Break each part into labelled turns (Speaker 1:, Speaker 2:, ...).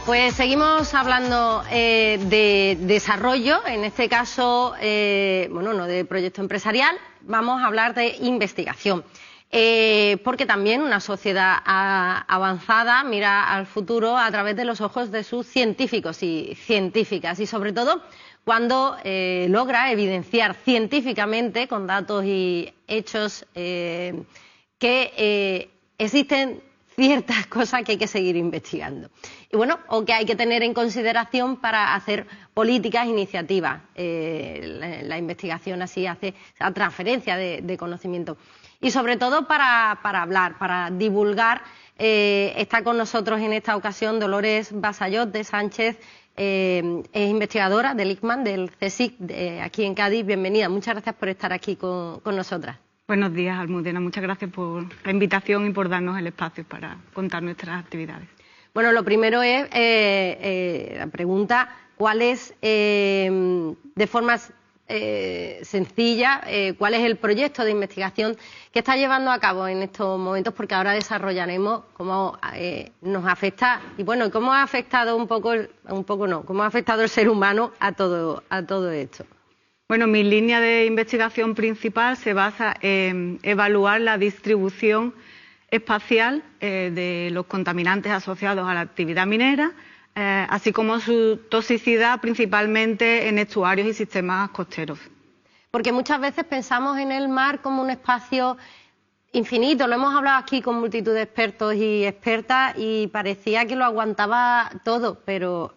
Speaker 1: Pues seguimos hablando de desarrollo, en este caso, bueno, no de proyecto empresarial, vamos a hablar de investigación. Porque también una sociedad avanzada mira al futuro a través de los ojos de sus científicos y científicas, y sobre todo cuando logra evidenciar científicamente, con datos y hechos, que existen ciertas cosas que hay que seguir investigando. Y bueno, o que hay que tener en consideración para hacer políticas, iniciativas. La investigación así hace la transferencia de conocimiento. Y sobre todo para hablar, para divulgar. Está con nosotros en esta ocasión Dolores Basallot de Sánchez, es investigadora del ICMAN, del CSIC, aquí en Cádiz. Bienvenida, muchas gracias por estar aquí con nosotras.
Speaker 2: Buenos días, Almudena. Muchas gracias por la invitación y por darnos el espacio para contar nuestras actividades.
Speaker 1: Bueno, lo primero es la pregunta, ¿cuál es, de forma sencilla, cuál es el proyecto de investigación que está llevando a cabo en estos momentos? Porque ahora desarrollaremos cómo nos afecta, y bueno, cómo ha afectado cómo ha afectado el ser humano a todo esto.
Speaker 2: Bueno, mi línea de investigación principal se basa en evaluar la distribución espacial de los contaminantes asociados a la actividad minera, así como su toxicidad principalmente en estuarios y sistemas costeros.
Speaker 1: Porque muchas veces pensamos en el mar como un espacio infinito, lo hemos hablado aquí con multitud de expertos y expertas y parecía que lo aguantaba todo, pero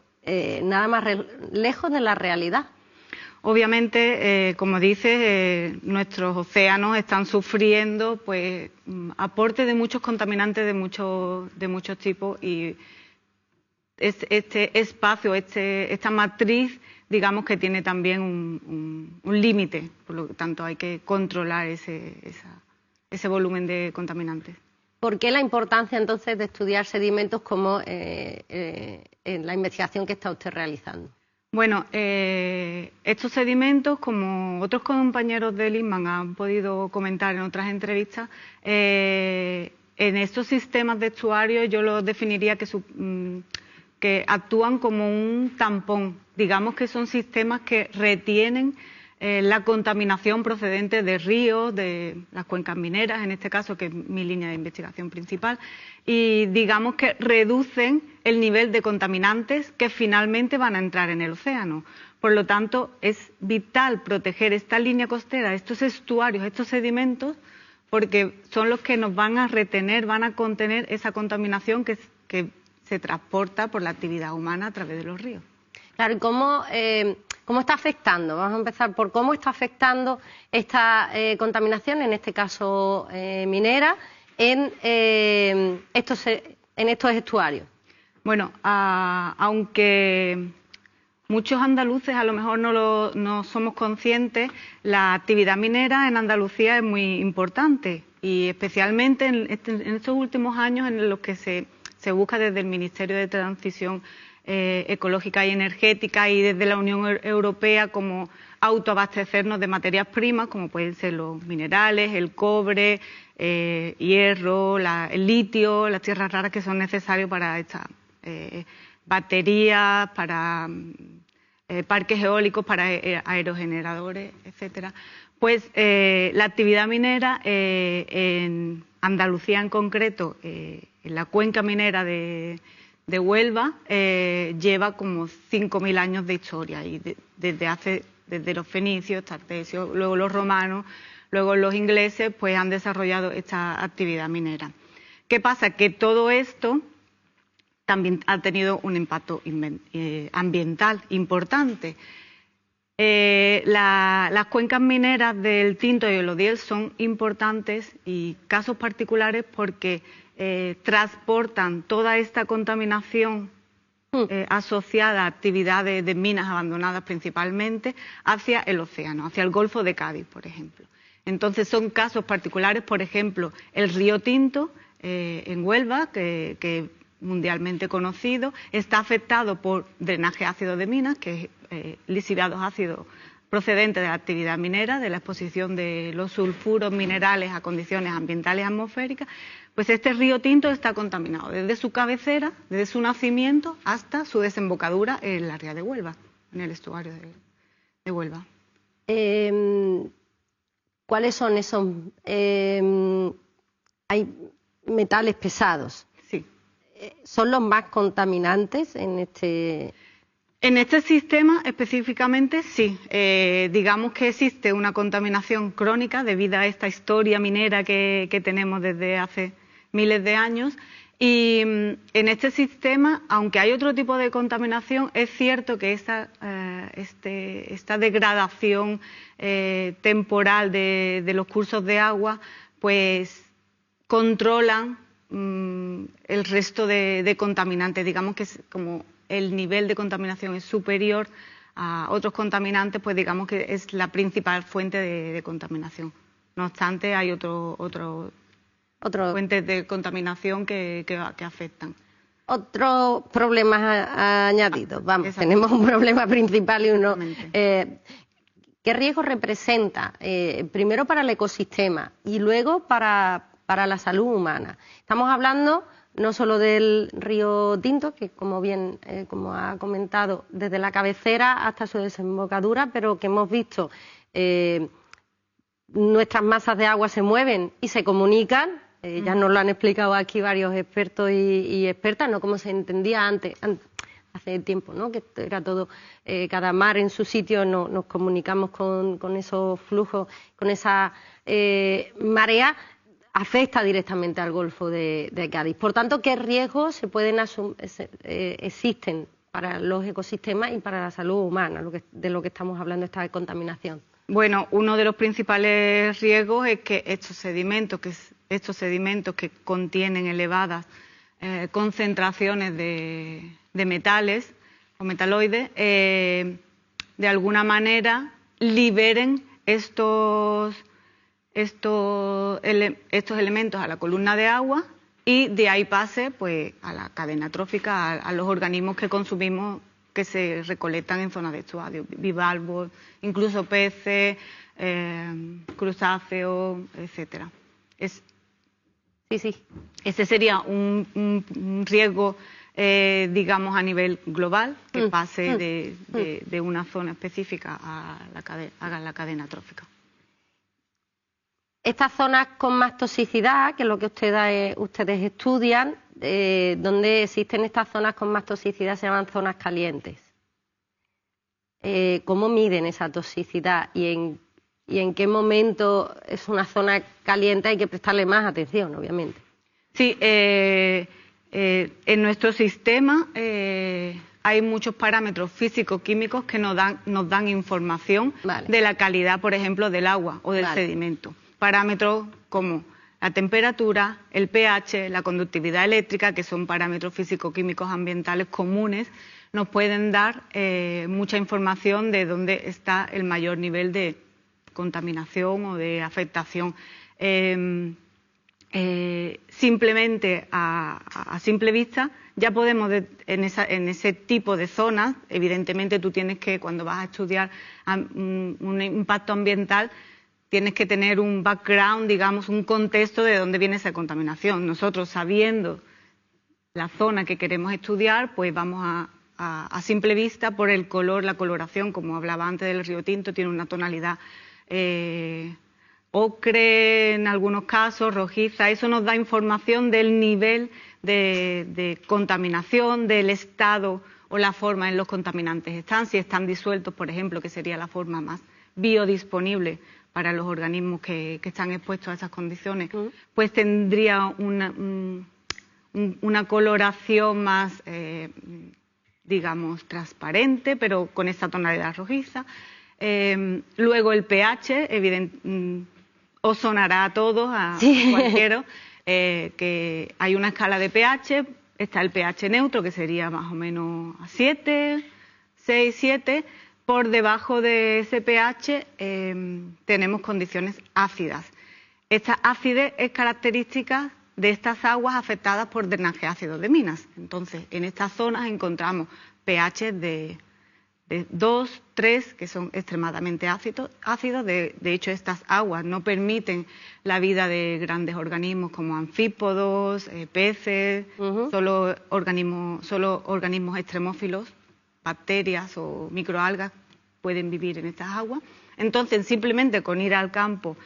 Speaker 1: nada más lejos de la realidad.
Speaker 2: Obviamente, como dices, nuestros océanos están sufriendo pues aporte de muchos contaminantes de muchos tipos, y este espacio, esta matriz, digamos que tiene también un límite, por lo tanto hay que controlar ese volumen de contaminantes.
Speaker 1: ¿Por qué la importancia entonces de estudiar sedimentos como en la investigación que está usted realizando?
Speaker 2: Bueno, estos sedimentos, como otros compañeros del ICMAN han podido comentar en otras entrevistas, en estos sistemas de estuario yo los definiría que actúan como un tampón. Digamos que son sistemas que retienen la contaminación procedente de ríos, de las cuencas mineras, en este caso, que es mi línea de investigación principal, y digamos que reducen el nivel de contaminantes que finalmente van a entrar en el océano. Por lo tanto, es vital proteger esta línea costera, estos estuarios, estos sedimentos, porque son los que nos van a retener, van a contener esa contaminación que se transporta por la actividad humana a través de los ríos.
Speaker 1: Claro, ¿y cómo está afectando? Vamos a empezar por cómo está afectando esta contaminación, en este caso minera, en estos estuarios.
Speaker 2: Bueno, aunque muchos andaluces a lo mejor no somos conscientes, la actividad minera en Andalucía es muy importante, y especialmente en estos últimos años en los que se busca desde el Ministerio de Transición Ecológica y Energética y desde la Unión Europea como autoabastecernos de materias primas, como pueden ser los minerales, el cobre, hierro, el litio, las tierras raras que son necesarios para estas baterías, para parques eólicos, para aerogeneradores, etcétera. Pues la actividad minera en Andalucía en concreto, en la cuenca minera de Huelva, lleva como 5.000 años de historia, y desde los fenicios, tartesios, luego los romanos, luego los ingleses, pues han desarrollado esta actividad minera. ¿Qué pasa? Que todo esto también ha tenido un impacto ambiental importante. Las cuencas mineras del Tinto y el Odiel son importantes y casos particulares porque transportan toda esta contaminación asociada a actividades de minas abandonadas principalmente hacia el océano, hacia el Golfo de Cádiz, por ejemplo. Entonces son casos particulares, por ejemplo, el río Tinto en Huelva, que mundialmente conocido, está afectado por drenaje ácido de minas, que es lisiviados ácidos procedentes de la actividad minera, de la exposición de los sulfuros minerales a condiciones ambientales atmosféricas, pues este río Tinto está contaminado desde su cabecera, desde su nacimiento hasta su desembocadura en la ría de Huelva, en el estuario de Huelva.
Speaker 1: ¿Cuáles son esos? Hay metales pesados.
Speaker 2: Sí.
Speaker 1: ¿Son los más contaminantes en este...?
Speaker 2: En este sistema específicamente sí. Digamos que existe una contaminación crónica debido a esta historia minera que tenemos desde hace miles de años. Y en este sistema, aunque hay otro tipo de contaminación, es cierto que esta degradación temporal de los cursos de agua, pues controlan el resto de contaminantes. Digamos que es como el nivel de contaminación es superior a otros contaminantes, pues digamos que es la principal fuente de contaminación. No obstante, hay otro fuentes de contaminación que afectan.
Speaker 1: Otros problemas añadidos. Vamos, tenemos un problema principal y uno... ¿Qué riesgo representa? Primero para el ecosistema y luego para la salud humana. Estamos hablando no solo del río Tinto, que como bien como ha comentado, desde la cabecera hasta su desembocadura, pero que hemos visto nuestras masas de agua se mueven y se comunican. Ya nos lo han explicado aquí varios expertos y expertas, no como se entendía antes hace tiempo, ¿no? Que era todo, cada mar en su sitio, nos comunicamos con esos flujos, con esa marea, afecta directamente al Golfo de Cádiz. Por tanto, ¿qué riesgos existen para los ecosistemas y para la salud humana, de lo que estamos hablando, esta contaminación?
Speaker 2: Bueno, uno de los principales riesgos es que estos sedimentos que contienen elevadas concentraciones de metales o metaloides, de alguna manera liberen estos elementos a la columna de agua y de ahí pase pues a la cadena trófica, a los organismos que consumimos, que se recolectan en zonas de estuario, bivalvos, incluso peces, crustáceos, etcétera.
Speaker 1: Sí.
Speaker 2: Ese sería un riesgo, digamos, a nivel global, que pase de una zona específica a la cadena trófica.
Speaker 1: Estas zonas con más toxicidad, que es lo que ustedes estudian, donde existen estas zonas con más toxicidad se llaman zonas calientes. ¿Cómo miden esa toxicidad y en qué momento es una zona caliente? Hay que prestarle más atención, obviamente.
Speaker 2: Sí, en nuestro sistema hay muchos parámetros físico-químicos que nos dan información de la calidad, por ejemplo, del agua o del sedimento. Parámetros como la temperatura, el pH, la conductividad eléctrica, que son parámetros físico-químicos ambientales comunes, nos pueden dar mucha información de dónde está el mayor nivel de contaminación o de afectación. Simplemente a simple vista ya podemos, en ese tipo de zonas, evidentemente tú tienes que, cuando vas a estudiar un impacto ambiental, tienes que tener un background, digamos, un contexto de dónde viene esa contaminación. Nosotros, sabiendo la zona que queremos estudiar, pues vamos a simple vista, por el color, la coloración, como hablaba antes del río Tinto, tiene una tonalidad ocre en algunos casos, rojiza. Eso nos da información del nivel de contaminación, del estado o la forma en los contaminantes están. Si están disueltos, por ejemplo, que sería la forma más biodisponible para los organismos que están expuestos a esas condiciones, pues tendría una coloración más, digamos, transparente, pero con esa tonalidad rojiza. Luego el pH, os sonará a todos, a cualquiera, que hay una escala de pH, está el pH neutro, que sería más o menos a 7, 6, 7. Por debajo de ese pH tenemos condiciones ácidas. Esta acidez es característica de estas aguas afectadas por drenaje ácido de minas. Entonces, en estas zonas encontramos pH de de 2, 3, que son extremadamente ácidos. De hecho, estas aguas no permiten la vida de grandes organismos como anfípodos, peces, solo organismos extremófilos, bacterias o microalgas pueden vivir en estas aguas. Entonces, simplemente con ir al campo,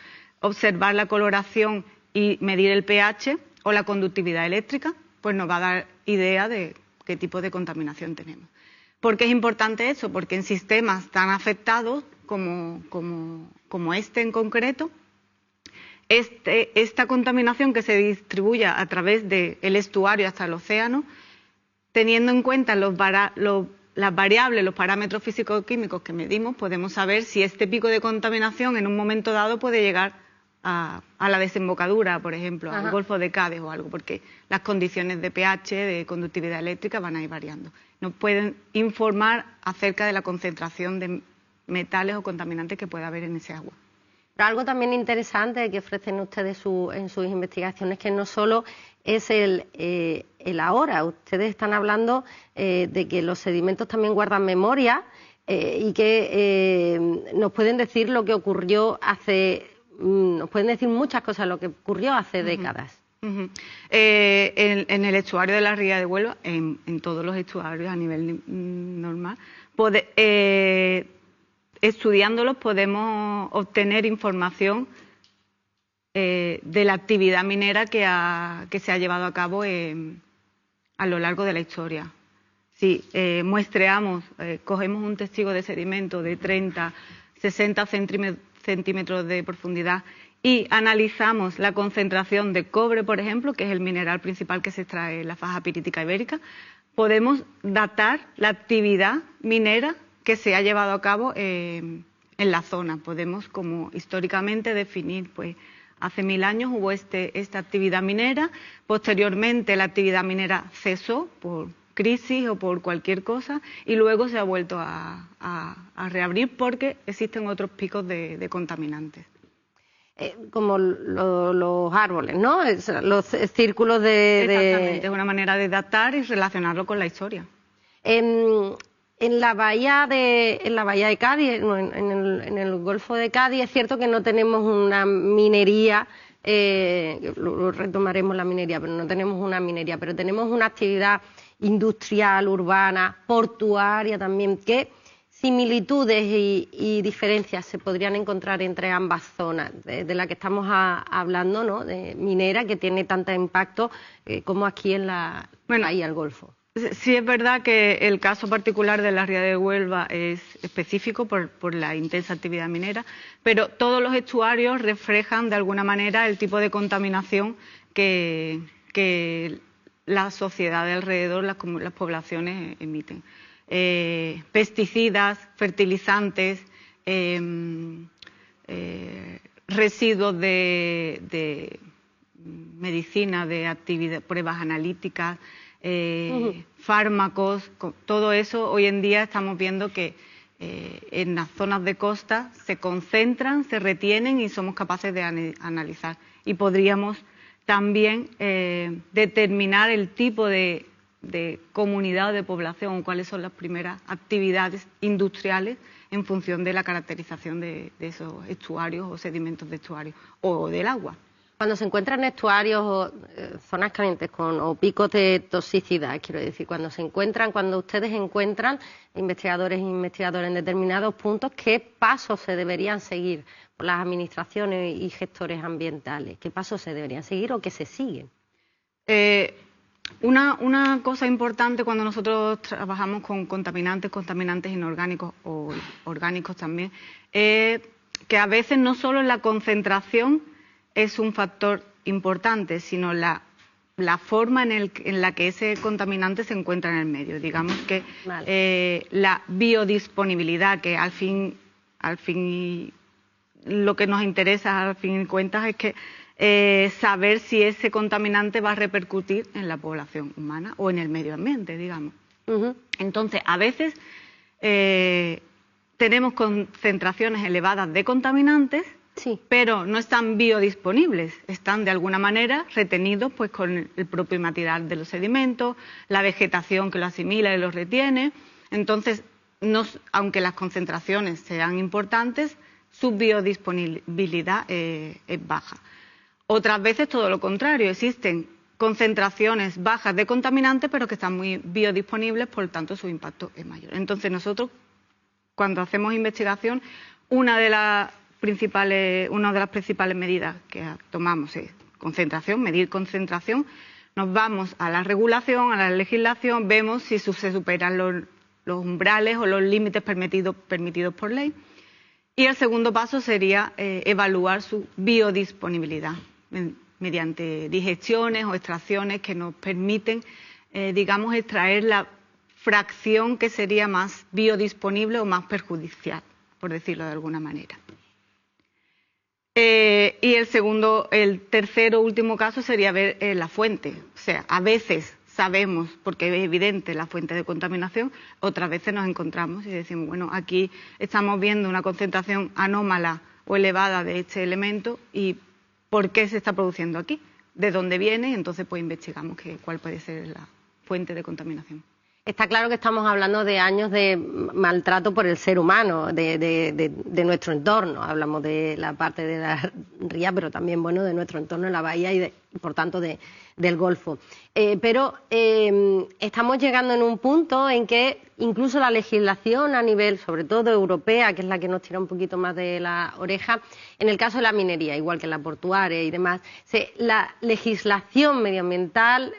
Speaker 2: observar la coloración y medir el pH o la conductividad eléctrica, pues nos va a dar idea de qué tipo de contaminación tenemos. ¿Por qué es importante eso? Porque en sistemas tan afectados como este en concreto, esta contaminación que se distribuye a través del estuario hasta el océano, teniendo en cuenta las variables, los parámetros físico-químicos que medimos, podemos saber si este pico de contaminación en un momento dado puede llegar a la desembocadura, por ejemplo, al Golfo de Cádiz o algo, porque las condiciones de pH, de conductividad eléctrica van a ir variando. Nos pueden informar acerca de la concentración de metales o contaminantes que pueda haber en ese agua.
Speaker 1: Pero algo también interesante que ofrecen ustedes en sus investigaciones, que no solo es el ahora. Ustedes están hablando de que los sedimentos también guardan memoria y que nos pueden decir lo que ocurrió nos pueden decir muchas cosas lo que ocurrió hace décadas.
Speaker 2: En el estuario de la Ría de Huelva, en todos los estuarios a nivel normal, estudiándolos podemos obtener información de la actividad minera que se ha llevado a cabo a lo largo de la historia. Si muestreamos, cogemos un testigo de sedimento de 30, 60 centímetros de profundidad y analizamos la concentración de cobre, por ejemplo, que es el mineral principal que se extrae en la faja pirítica ibérica, podemos datar la actividad minera que se ha llevado a cabo en la zona. Podemos, como históricamente, definir, pues, hace 1000 años hubo esta actividad minera, posteriormente la actividad minera cesó por crisis o por cualquier cosa y luego se ha vuelto a reabrir porque existen otros picos de contaminantes.
Speaker 1: Como los árboles, ¿no? Los círculos
Speaker 2: Exactamente, es una manera de datar y relacionarlo con la historia. En
Speaker 1: la bahía de Cádiz, en el Golfo de Cádiz, es cierto que no tenemos una minería, lo retomaremos la minería, pero no tenemos una minería, pero tenemos una actividad industrial, urbana, portuaria también. ¿Qué similitudes y diferencias se podrían encontrar entre ambas zonas de la que estamos hablando, ¿no? De minera, que tiene tanto impacto como aquí en la bahía del Golfo?
Speaker 2: Sí, es verdad que el caso particular de la Ría de Huelva es específico por la intensa actividad minera, pero todos los estuarios reflejan de alguna manera el tipo de contaminación que la sociedad de alrededor, las poblaciones emiten. Pesticidas, fertilizantes, residuos de medicina, de actividad, pruebas analíticas, fármacos, todo eso hoy en día estamos viendo que en las zonas de costa se concentran, se retienen y somos capaces de analizar. Y podríamos también determinar el tipo de comunidad o de población, cuáles son las primeras actividades industriales en función de la caracterización de esos estuarios o sedimentos de estuarios o del agua.
Speaker 1: Cuando se encuentran estuarios o zonas calientes o picos de toxicidad, quiero decir, cuando ustedes encuentran, investigadores e investigadoras en determinados puntos, ¿qué pasos se deberían seguir por las administraciones y gestores ambientales? ¿Qué pasos se deberían seguir o qué se siguen?
Speaker 2: Una cosa importante cuando nosotros trabajamos con contaminantes inorgánicos o orgánicos también, es que a veces no solo la concentración es un factor importante, sino la forma en la que ese contaminante se encuentra en el medio. Digamos que la biodisponibilidad, que al fin lo que nos interesa al fin de cuentas es que saber si ese contaminante va a repercutir en la población humana o en el medio ambiente, digamos. Entonces, a veces tenemos concentraciones elevadas de contaminantes, sí, pero no están biodisponibles, están de alguna manera retenidos pues con el propio material de los sedimentos, la vegetación que lo asimila y lo retiene. Entonces, aunque las concentraciones sean importantes, su biodisponibilidad es baja. Otras veces todo lo contrario, existen concentraciones bajas de contaminantes pero que están muy biodisponibles, por lo tanto su impacto es mayor. Entonces nosotros, cuando hacemos investigación, una de las principales medidas que tomamos es concentración, medir concentración. Nos vamos a la regulación, a la legislación, vemos si se superan los umbrales o los límites permitidos por ley. Y el segundo paso sería evaluar su biodisponibilidad mediante digestiones o extracciones que nos permiten, digamos, extraer la fracción que sería más biodisponible o más perjudicial, por decirlo de alguna manera. Y el tercero, último caso sería ver la fuente. O sea, a veces sabemos, porque es evidente la fuente de contaminación, otras veces nos encontramos y decimos, bueno, aquí estamos viendo una concentración anómala o elevada de este elemento y ¿por qué se está produciendo aquí? ¿De dónde viene? Y entonces pues investigamos cuál puede ser la fuente de contaminación.
Speaker 1: Está claro que estamos hablando de años de maltrato por el ser humano, de nuestro entorno. Hablamos de la parte de la ría, pero también, bueno, de nuestro entorno en la bahía y por tanto, del Golfo. Pero estamos llegando en un punto en que incluso la legislación a nivel, sobre todo europea, que es la que nos tira un poquito más de la oreja, en el caso de la minería, igual que en la portuaria y demás, la legislación medioambiental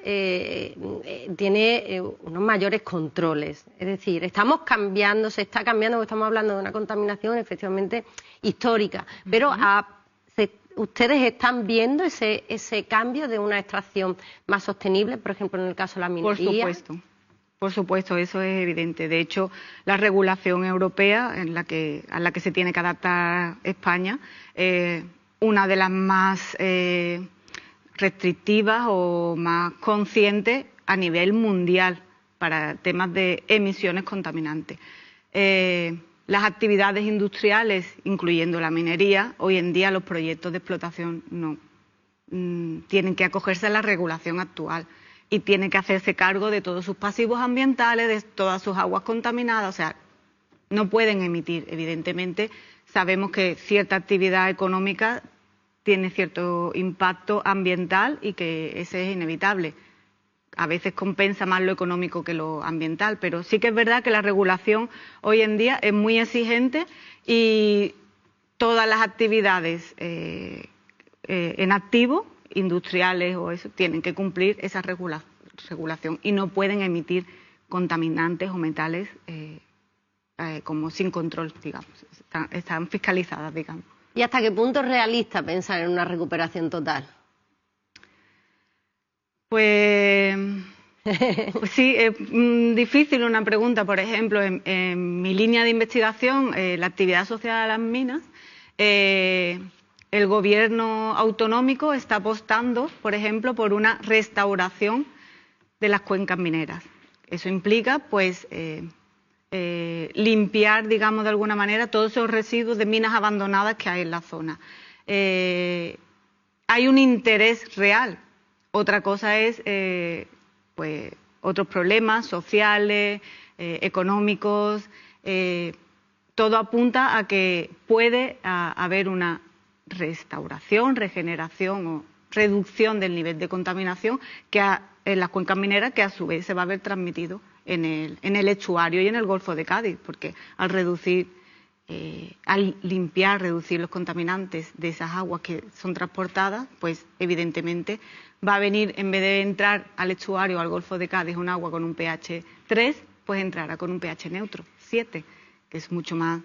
Speaker 1: tiene unos mayores controles. Es decir, estamos cambiando, se está cambiando, porque estamos hablando de una contaminación efectivamente histórica, pero ¿ustedes están viendo ese cambio de una extracción más sostenible, por ejemplo, en el caso de la minería?
Speaker 2: Por supuesto, eso es evidente. De hecho, la regulación europea a la que se tiene que adaptar España, una de las más restrictivas o más conscientes a nivel mundial para temas de emisiones contaminantes. Las actividades industriales, incluyendo la minería, hoy en día los proyectos de explotación no tienen que acogerse a la regulación actual y tienen que hacerse cargo de todos sus pasivos ambientales, de todas sus aguas contaminadas, o sea, no pueden emitir. Evidentemente, sabemos que cierta actividad económica tiene cierto impacto ambiental y que ese es inevitable. A veces compensa más lo económico que lo ambiental, pero sí que es verdad que la regulación hoy en día es muy exigente y todas las actividades en activo, industriales o eso, tienen que cumplir esa regulación y no pueden emitir contaminantes o metales como sin control, digamos. Están fiscalizadas, digamos.
Speaker 1: ¿Y hasta qué punto es realista pensar en una recuperación total?
Speaker 2: Pues sí, es difícil una pregunta. Por ejemplo, en mi línea de investigación, la actividad asociada a las minas, el gobierno autonómico está apostando, por ejemplo, por una restauración de las cuencas mineras. Eso implica, pues, limpiar, digamos, de alguna manera, todos esos residuos de minas abandonadas que hay en la zona. Hay un interés real. Otra cosa es, pues, otros problemas sociales, económicos. Todo apunta a que puede haber una restauración, regeneración o reducción del nivel de contaminación en las cuencas mineras, que a su vez se va a ver transmitido en el estuario y en el Golfo de Cádiz, porque al limpiar, reducir los contaminantes de esas aguas que son transportadas, pues evidentemente va a venir, en vez de entrar al estuario o al Golfo de Cádiz un agua con un pH 3, pues entrará con un pH neutro, 7, que es mucho más,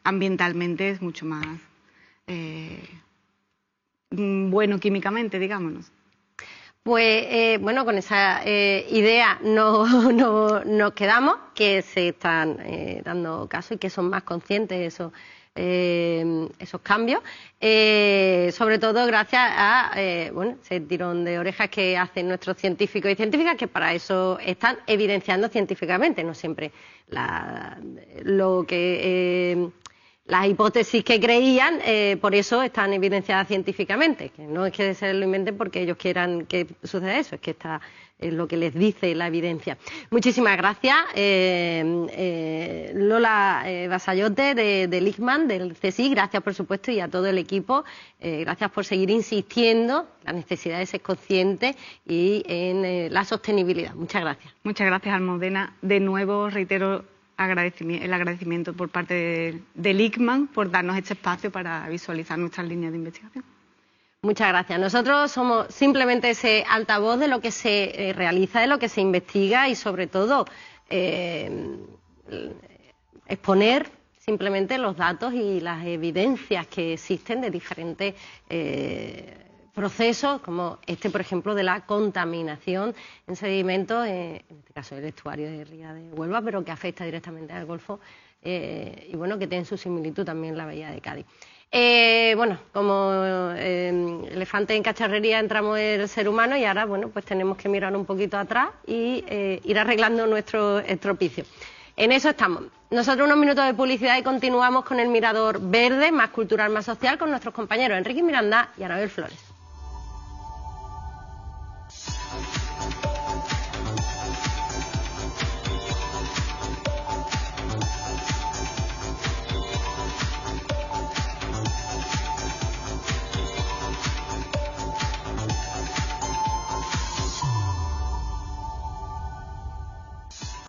Speaker 2: ambientalmente es mucho más bueno químicamente, digámonos.
Speaker 1: Pues bueno, con esa idea nos quedamos, que se están dando caso y que son más conscientes esos cambios, sobre todo gracias a bueno, ese tirón de orejas que hacen nuestros científicos y científicas, que para eso están evidenciando científicamente, no siempre las hipótesis que creían, por eso están evidenciadas científicamente, que no es que se lo inventen porque ellos quieran que suceda eso, es que está lo que les dice la evidencia. Muchísimas gracias, Lola Basayote del ICMAN, del CSIC, gracias por supuesto y a todo el equipo, gracias por seguir insistiendo en la necesidad de ser conscientes y en la sostenibilidad. Muchas gracias.
Speaker 2: Muchas gracias, Almudena. De nuevo reitero el agradecimiento por parte del ICMAN por darnos este espacio para visualizar nuestras líneas de investigación.
Speaker 1: Muchas gracias. Nosotros somos simplemente ese altavoz de lo que se realiza, de lo que se investiga y sobre todo exponer simplemente los datos y las evidencias que existen de diferentes procesos, como este, por ejemplo, de la contaminación en sedimentos, en este caso el estuario de Ría de Huelva, pero que afecta directamente al Golfo y bueno, que tiene su similitud también en la Bahía de Cádiz. Bueno, como elefante en cacharrería entramos el ser humano y ahora, bueno, pues tenemos que mirar un poquito atrás y ir arreglando nuestro estropicio. En eso estamos. Nosotros unos minutos de publicidad y continuamos con el Mirador Verde, más cultural, más social, con nuestros compañeros Enrique Miranda y Anabel Flores.